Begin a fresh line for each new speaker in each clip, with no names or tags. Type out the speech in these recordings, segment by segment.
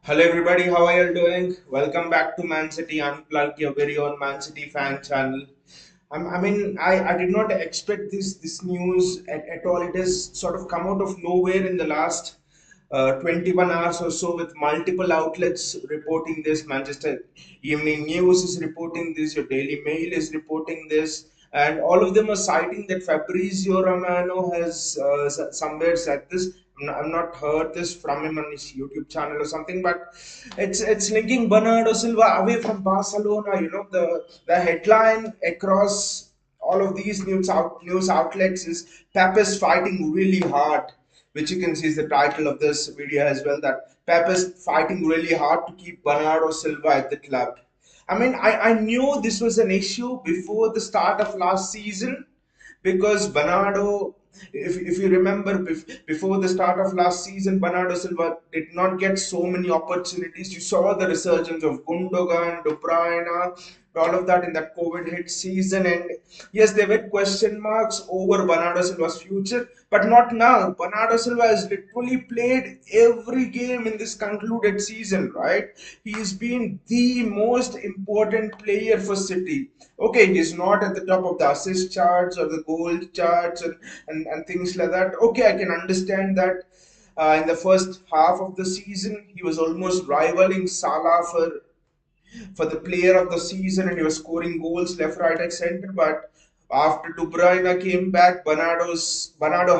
Hello everybody, how are you doing? Welcome back to Man City Unplugged, your very own Man City fan channel. I did not expect this news at all. It has sort of come out of nowhere in the last 21 hours or so, with multiple outlets reporting this. Manchester Evening News is reporting this, your Daily Mail is reporting this, and all of them are citing that Fabrizio Romano has somewhere said this. I'm not heard this from him on his YouTube channel or something, but it's linking Bernardo Silva away from Barcelona. You know, the headline across all of these news outlets is Pep is fighting really hard, which you can see is the title of this video as well. That Pep is fighting really hard to keep Bernardo Silva at the club. I knew this was an issue before the start of last season, because Bernardo, if you remember, before the start of last season, Bernardo Silva did not get so many opportunities. You saw the resurgence of Gundogan, De Bruyne, all of that in that COVID hit season. And yes, there were question marks over Bernardo Silva's future, but not now. Bernardo Silva has literally played every game in this concluded season, right? He's been the most important player for City. Okay, he's not at the top of the assist charts or the goal charts and things like that. Okay, I can understand that. In the first half of the season, he was almost rivaling Salah for the player of the season, and he was scoring goals left, right, and center. But after De Bruyne came back, Bernardo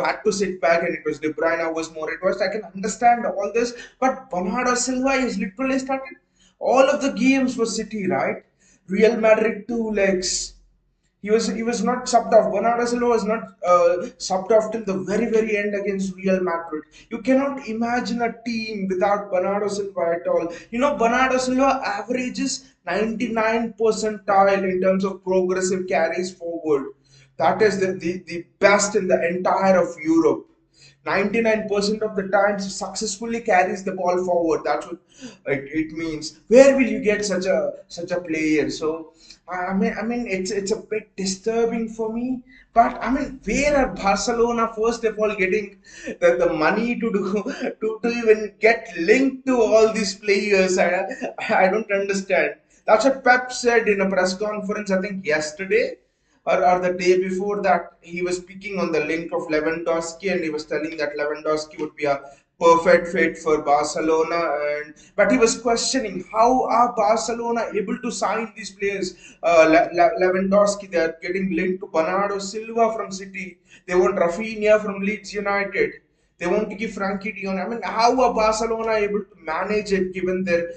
had to sit back, and it was De Bruyne who was more advanced. I can understand all this, but Bernardo Silva is literally started all of the games for City, right? Real Madrid 2 legs. He was not subbed off. Bernardo Silva was not subbed off till the very end against Real Madrid. You cannot imagine a team without Bernardo Silva at all. You know, Bernardo Silva averages 99 percentile in terms of progressive carries forward. That is the best in the entire of Europe. 99% of the times he successfully carries the ball forward. That's what it means. Where will you get such a player? So it's a bit disturbing for me. But where are Barcelona first of all getting the money to do to even get linked to all these players? I don't understand. That's what Pep said in a press conference, I think yesterday or the day before that. He was speaking on the link of Lewandowski, and he was telling that Lewandowski would be a perfect fit for Barcelona. And but he was questioning how are Barcelona able to sign these players. Lewandowski, they are getting linked to Bernardo Silva from City. They want Rafinha from Leeds United. They want to give Frankie de Jong. How are Barcelona able to manage it given their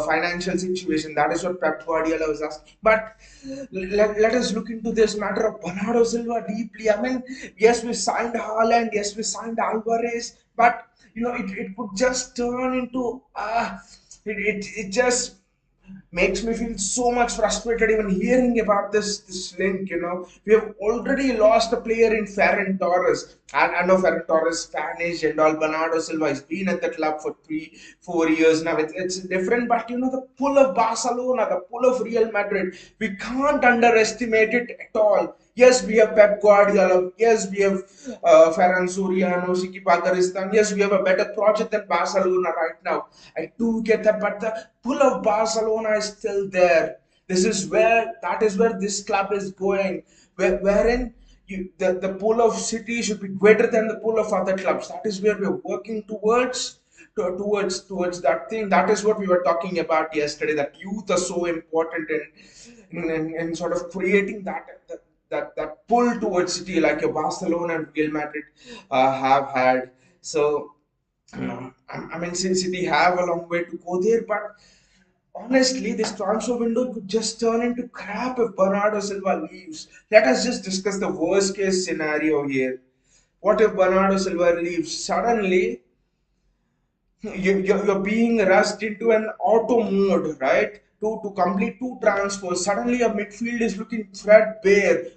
financial situation? That is what Pep Guardiola was asking. But let us look into this matter of Bernardo Silva deeply. Yes, we signed Haaland, yes, we signed Alvarez, but it could just turn into it just makes me feel so much frustrated even hearing about this link. We have already lost a player in Ferran Torres, and I know Ferran Torres Spanish and all. Bernardo Silva has been at the club for 3-4 years now. It's different, but the pull of Barcelona, the pull of Real Madrid, we can't underestimate it at all. Yes, we have Pep Guardiola. Yes, we have Ferran Soriano, Siki Pagaristan. Yes, we have a better project than Barcelona right now. I do get that, but the pull of Barcelona is still there. That is where this club is going, wherein the pull of City should be greater than the pull of other clubs. That is where we're working towards that thing. That is what we were talking about yesterday. That youth are so important in sort of creating that pull towards City, like a Barcelona and Real Madrid have had. So City have a long way to go there, but honestly, this transfer window could just turn into crap if Bernardo Silva leaves. Let us just discuss the worst case scenario here. What if Bernardo Silva leaves? Suddenly, you're being rushed into an auto mode, right? To complete two transfers. Suddenly, your midfield is looking threadbare.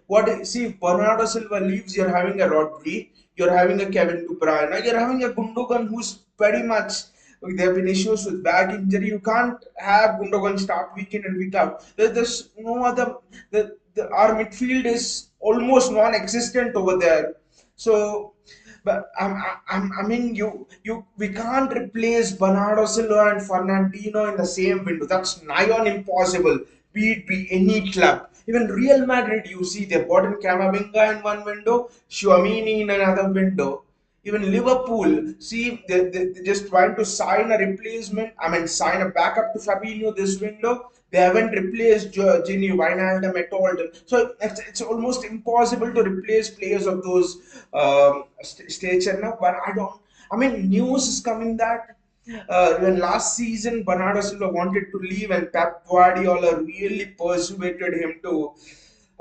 See, if Bernardo Silva leaves, you're having a Rodri, you're having a Kevin De Bruyne, you're having a Gundogan who's pretty much. There have been issues with back injury. You can't have Gundogan start week in and week out. There's no other. Our midfield is almost non-existent over there. So but I mean, we can't replace Bernardo Silva and Fernandinho in the same window. That's nigh on impossible. Be any club. Even Real Madrid, you see, they bought in Camavinga in one window, Tchouaméni in another window. Even Liverpool, see, they're just trying to sign a replacement. I mean, sign a backup to Fabinho this window. They haven't replaced Gini Wijnaldum at all. So it's almost impossible to replace players of those stature now. But I don't. I mean, news is coming that when last season Bernardo Silva wanted to leave and Pep Guardiola really persuaded him to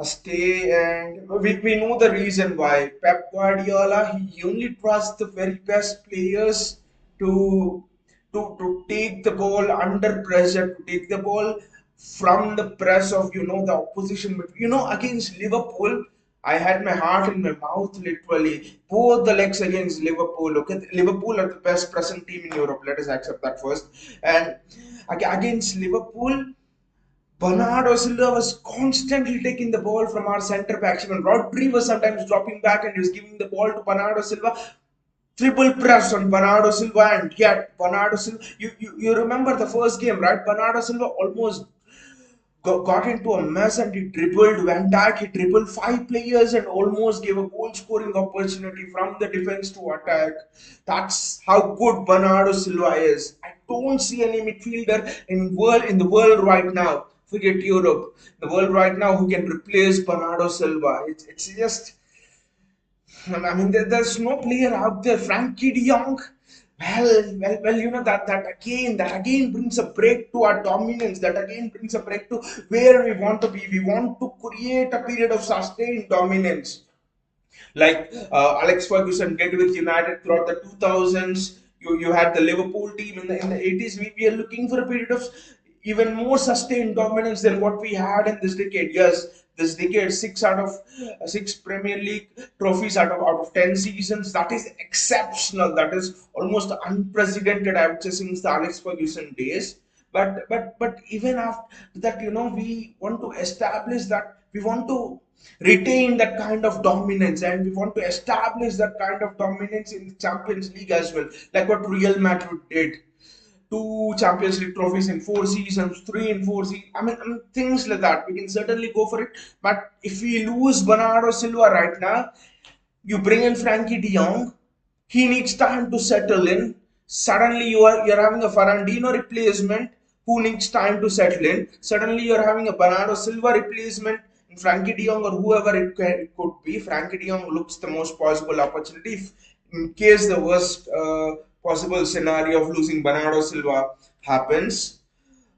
stay, and we know the reason why. Pep Guardiola, he only trusts the very best players to to take the ball under pressure, to take the ball from the press of the opposition. Against Liverpool, I had my heart in my mouth literally. Both the legs against Liverpool. Okay, Liverpool are the best present team in Europe. Let us accept that first. And against Liverpool, Bernardo Silva was constantly taking the ball from our centre backs. Even Rodri was sometimes dropping back and he was giving the ball to Bernardo Silva. Triple press on Bernardo Silva, and yet Bernardo Silva. You remember the first game, right? Bernardo Silva almost got into a mess and he dribbled Van Dijk, he dribbled five players and almost gave a goal scoring opportunity from the defense to attack. That's how good Bernardo Silva is. I don't see any midfielder in the world right now. Forget Europe, the world right now who can replace Bernardo Silva. It's just I mean, there's no player out there. Frankie De Jong, well, that again brings a break to our dominance. That again brings a break to where we want to be. We want to create a period of sustained dominance like Alex Ferguson did with United throughout the 2000s. You had the Liverpool team in the 80s. We are looking for a period of even more sustained dominance than what we had in this decade. Yes, this decade, six out of six Premier League trophies out of 10 seasons. That is exceptional. That is almost unprecedented, I would say, since the Alex Ferguson days. But even after that, we want to establish that we want to retain that kind of dominance, and we want to establish that kind of dominance in the Champions League as well, like what Real Madrid did. Two Champions League trophies in 4 seasons, three in 4 seasons. I mean, things like that. We can certainly go for it. But if we lose Bernardo Silva right now, you bring in Frankie De Jong, he needs time to settle in. Suddenly you're having a Fernandinho replacement who needs time to settle in. Suddenly you're having a Bernardo Silva replacement in Frankie De Jong or whoever it could be. Frankie De Jong looks the most possible opportunity if, in case the worst possible scenario of losing Bernardo Silva happens.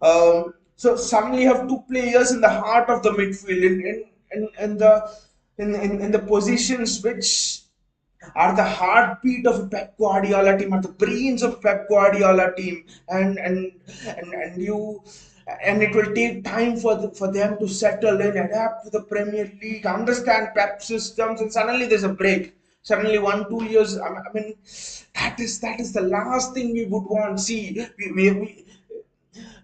So suddenly you have two players in the heart of the midfield in the positions which are the heartbeat of a Pep Guardiola team, are the brains of Pep Guardiola team, and it will take time for them to settle in, adapt to the Premier League, understand Pep systems, and suddenly there's a break. Suddenly, 1 2 years. I mean, that is the last thing we would want. See,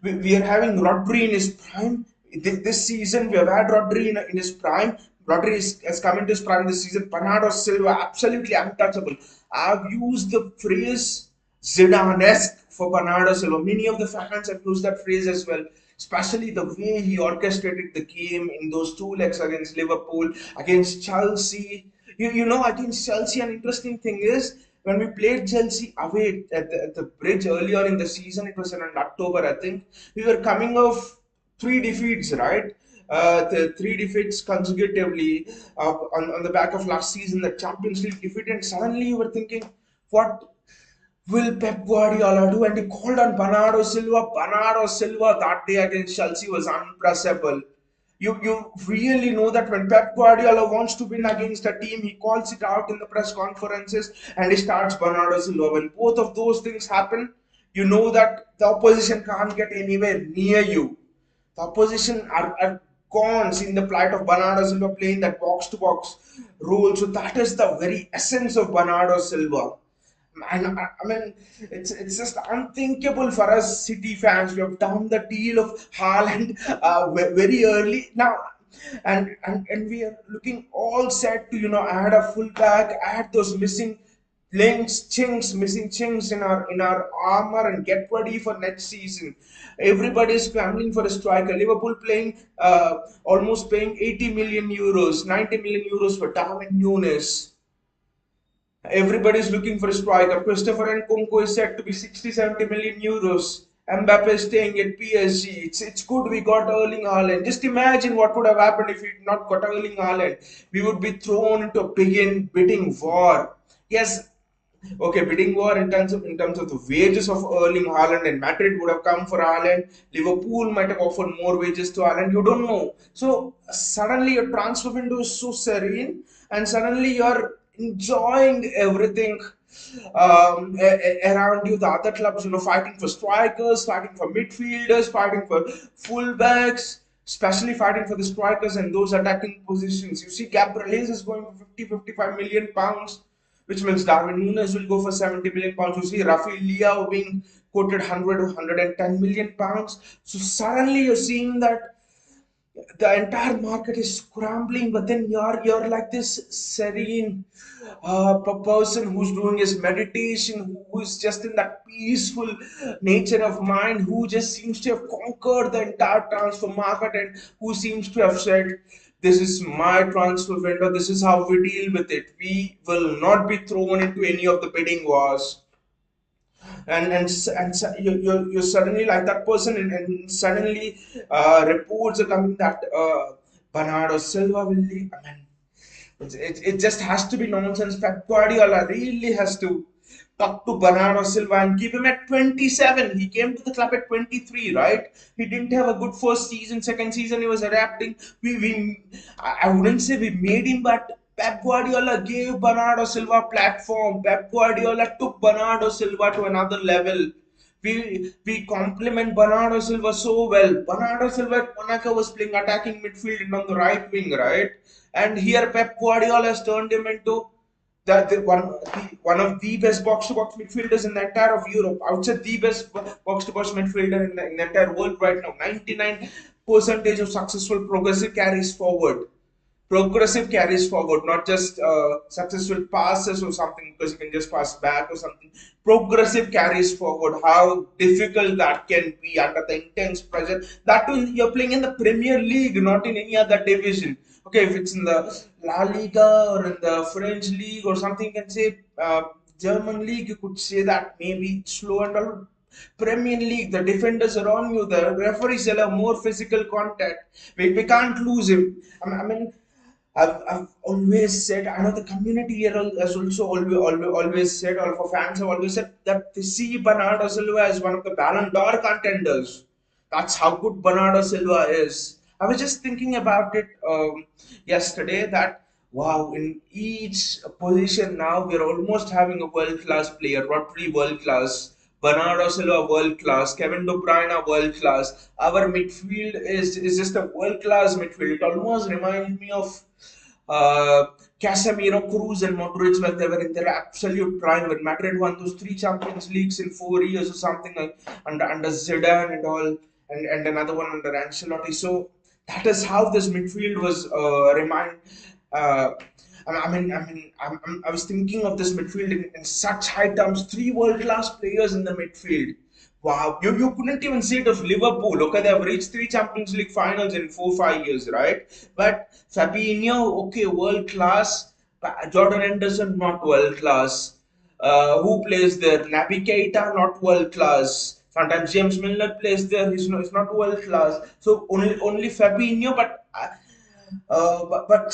we are having Rodri in his prime. This season, we have had Rodri in his prime. Rodri has come into his prime this season. Bernardo Silva, absolutely untouchable. I've used the phrase Zidane-esque for Bernardo Silva. Many of the fans have used that phrase as well, especially the way he orchestrated the game in those two legs against Liverpool, against Chelsea. Against Chelsea, an interesting thing is when we played Chelsea away at the bridge earlier in the season, it was in October, I think. We were coming off three defeats, right? The three defeats consecutively on the back of last season, the Champions League defeat, and suddenly you were thinking, what will Pep Guardiola do? And he called on Bernardo Silva. Bernardo Silva that day against Chelsea was unpressable. You really know that when Pep Guardiola wants to win against a team, he calls it out in the press conferences and he starts Bernardo Silva. When both of those things happen, you know that the opposition can't get anywhere near you. The opposition are gone, seeing the plight of Bernardo Silva playing that box to box role. So that is the very essence of Bernardo Silva. And I mean, it's just unthinkable for us City fans. We have done the deal of Haaland very early now, and we are looking all set to add a fullback, add those missing links, chinks, missing chinks in our armor and get ready for next season. Everybody is scrambling for a striker. Liverpool playing almost paying 80 million euros, 90 million euros for Darwin Nunes. Everybody's looking for a striker. Christopher Nkunku is said to be 60, 70 million euros. Mbappe is staying at PSG. It's good we got Erling Haaland. Just imagine what would have happened if we had not got Erling Haaland. We would be thrown into a bidding war. Yes, okay, bidding war in terms of the wages of Erling Haaland, and Madrid would have come for Haaland. Liverpool might have offered more wages to Haaland. You don't know. So suddenly your transfer window is so serene, and suddenly you're enjoying everything around you. The other clubs, fighting for strikers, fighting for midfielders, fighting for fullbacks, especially fighting for the strikers and those attacking positions. You see, Gabriel Jesus is going for 50, 55 million pounds, which means Darwin Nunes will go for 70 million pounds. You see, Rafael Leao being quoted 100 to 110 million pounds. So suddenly you're seeing that the entire market is scrambling, but then you're like this serene person who's doing his meditation, who's just in that peaceful nature of mind, who just seems to have conquered the entire transfer market, and who seems to have said, this is my transfer window, this is how we deal with it, we will not be thrown into any of the bidding wars. You're suddenly like that person, and suddenly reports are coming that Bernardo Silva will leave. I mean, it just has to be nonsense. Pep Guardiola really has to talk to Bernardo Silva and keep him at 27. He came to the club at 23, right? He didn't have a good first season. Second season, he was adapting. I wouldn't say we made him, but Pep Guardiola gave Bernardo Silva a platform. Pep Guardiola took Bernardo Silva to another level. We compliment Bernardo Silva so well. Bernardo Silva at Monaco was playing attacking midfield and on the right wing, right? And here Pep Guardiola has turned him into one of the best box to box midfielders in the entire of Europe. I would say the best box to box midfielder in the entire world right now. 99 percentage of successful progressive carries forward. Progressive carries forward, not just successful passes or something because you can just pass back or something. Progressive carries forward. How difficult that can be under the intense pressure. That too, you're playing in the Premier League, not in any other division. Okay, if it's in the La Liga or in the French league or something, you can say German league. You could say that maybe slow and all. Premier League, the defenders are on you, the referees allow more physical contact. We can't lose him. I mean, I've always said, I know the community here has also always said, all of our fans have always said that they see Bernardo Silva as one of the Ballon d'Or contenders. That's how good Bernardo Silva is. I was just thinking about it yesterday that wow, in each position now we're almost having a world class player. Rodri world class, Bernardo Silva world class, Kevin De Bruyne world class. Our midfield is just a world class midfield. It almost reminds me of uh, Casemiro, Cruz, and Modric when they were in their absolute prime. When Madrid won those three Champions Leagues in 4 years or something, like under Zidane and all, and another one under Ancelotti. So that is how this midfield was remind. Uh, I was thinking of this midfield in such high terms. Three world-class players in the midfield. Wow, you couldn't even say it of Liverpool. Okay, they have reached three Champions League finals in 4 5 years, right? But Fabinho, okay, world class. Jordan Henderson, not world class. Who plays there? Naby Keita, not world class. Sometimes James Milner plays there. He's not world class. So only Fabinho, but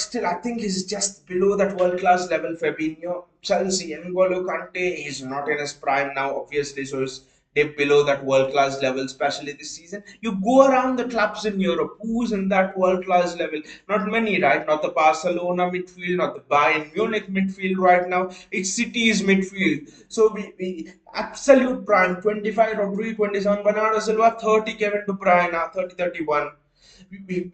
still, I think he's just below that world class level. Fabinho, Chelsea, N'Golo Kante, he's not in his prime now, obviously, so he's dip below that world class level, especially this season. You go around the clubs in Europe, who's in that world class level? Not many, right? Not the Barcelona midfield, not the Bayern Munich midfield right now. It's City's midfield. So we absolute prime 25 Rodri, 27 Bernardo Silva, 30 Kevin De Bruyne, 30 31. We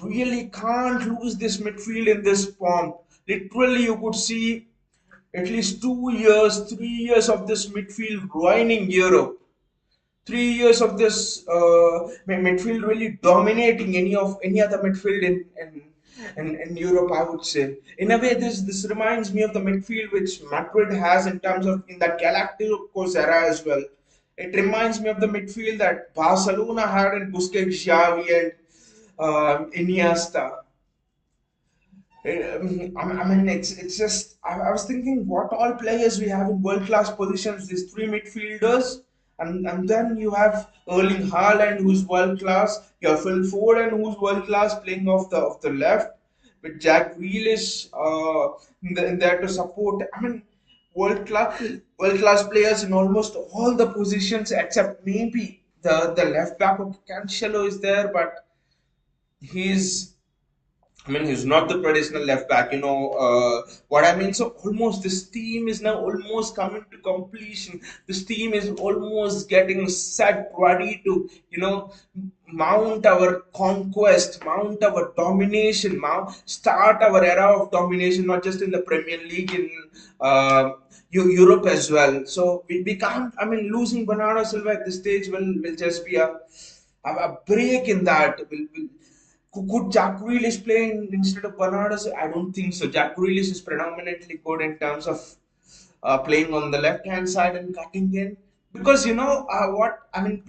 really can't lose this midfield in this form. Literally, you could see at least 2 years, 3 years of this midfield ruining Europe. 3 years of this midfield really dominating any other midfield in Europe, I would say. In a way, this reminds me of the midfield which Madrid has in terms of in that Galacticos era as well. It reminds me of the midfield that Barcelona had in Busquets, Xavi, and Iniesta. I mean, it's just I was thinking what all players we have in world class positions. These three midfielders, and then you have Erling Haaland who's world class. You have Phil Foden who's world class playing off the left, with Jack Grealish in there to support. I mean, world class players in almost all the positions except maybe the left back of Cancelo is there, but he's he's not the traditional left back, what I mean. So almost this team is now almost coming to completion. This team is almost getting set, ready to, mount our conquest, mount our domination, start our era of domination, not just in the Premier League, in Europe as well. So we can't, losing Bernardo Silva at this stage will just be a break in that. Could Jack Grealish play instead of Bernardo? I don't think so. Jack Grealish is predominantly good in terms of playing on the left hand side and cutting in. Because what I mean,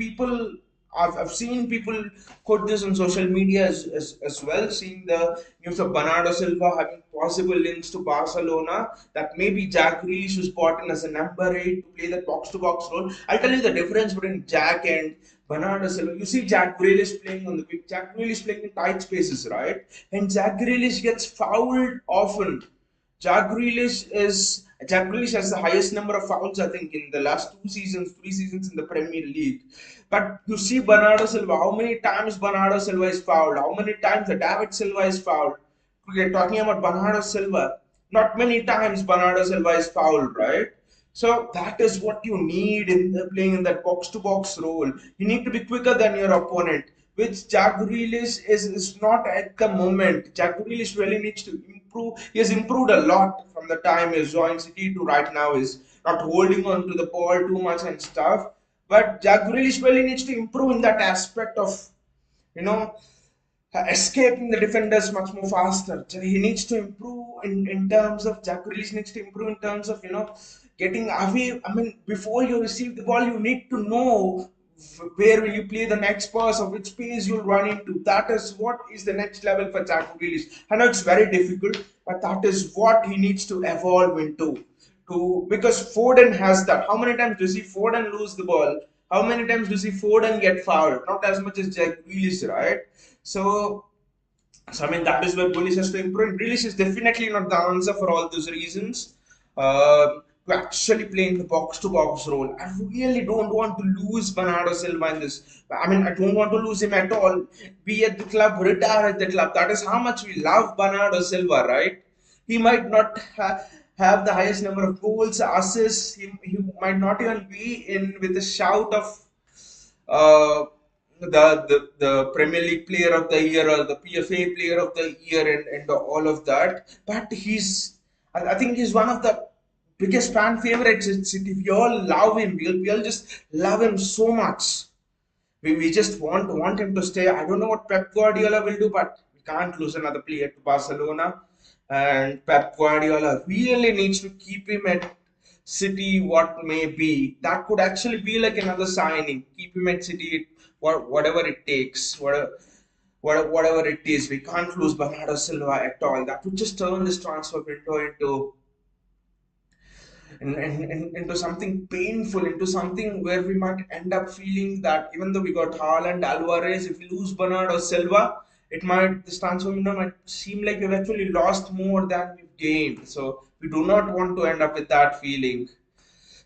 I've seen people quote this on social media as well, seeing the news of Bernardo Silva having possible links to Barcelona, that maybe Jack Grealish was brought in as a number 8 to play that box to box role. I'll tell you the difference between Jack and Bernardo Silva. You see Jack Grealish playing on the pitch. Jack Grealish playing in tight spaces, right? And Jack Grealish gets fouled often. Jack Grealish has the highest number of fouls, I think, in the last 2 seasons, 3 seasons in the Premier League. But you see Bernardo Silva, how many times Bernardo Silva is fouled, how many times the David Silva is fouled. We're talking about Bernardo Silva. Not many times Bernardo Silva is fouled, right? So that is what you need in playing in that box to box role. You need to be quicker than your opponent, which Jack Grealish is not at the moment. Jack Grealish really needs to improve. He has improved a lot from the time he joined City to right now. Is not holding on to the ball too much and stuff. But Jack Grealish really needs to improve in that aspect of, you know, escaping the defenders much more faster. So he needs to improve in terms of Jack Grealish needs to improve in terms of, getting away. Before you receive the ball, you need to know where will you play the next pass or which pace you'll run into. That is what is the next level for Jack Grealish. I know it's very difficult, but that is what he needs to evolve into. Because Foden has that. How many times do you see Foden lose the ball? How many times do you see Foden get fouled? Not as much as Jack Grealish, right? So, that is where Grealish has to improve. Grealish is definitely not the answer for all those reasons. To actually play in the box to box role, I really don't want to lose Bernardo Silva in this. I don't want to lose him at all. Be at the club, retire at the club. That is how much we love Bernardo Silva, right? He might not have the highest number of goals, assists. He might not even be in with a shout of uh, the Premier League Player of the Year or the PFA Player of the Year and all of that. But I think he's one of the biggest fan favorites in City. We all love him. We all just love him so much. We just want him to stay. I don't know what Pep Guardiola will do, but we can't lose another player to Barcelona. And Pep Guardiola really needs to keep him at City, what may be. That could actually be like another signing. Keep him at City, whatever it takes, whatever it is. We can't lose Bernardo Silva at all. That would just turn this transfer window into something painful, into something where we might end up feeling that even though we got Haaland, Alvarez, if we lose Bernardo Silva, this transfer window might seem like we've actually lost more than we've gained. So we do not want to end up with that feeling.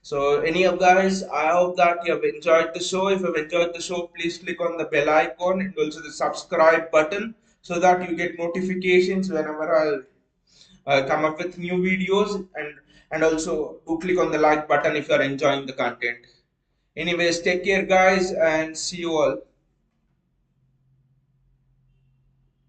So, any of guys, I hope that you have enjoyed the show. If you've enjoyed the show, please click on the bell icon and also the subscribe button so that you get notifications whenever I'll come up with new videos, and also do click on the like button if you are enjoying the content. Anyways, take care guys and see you all.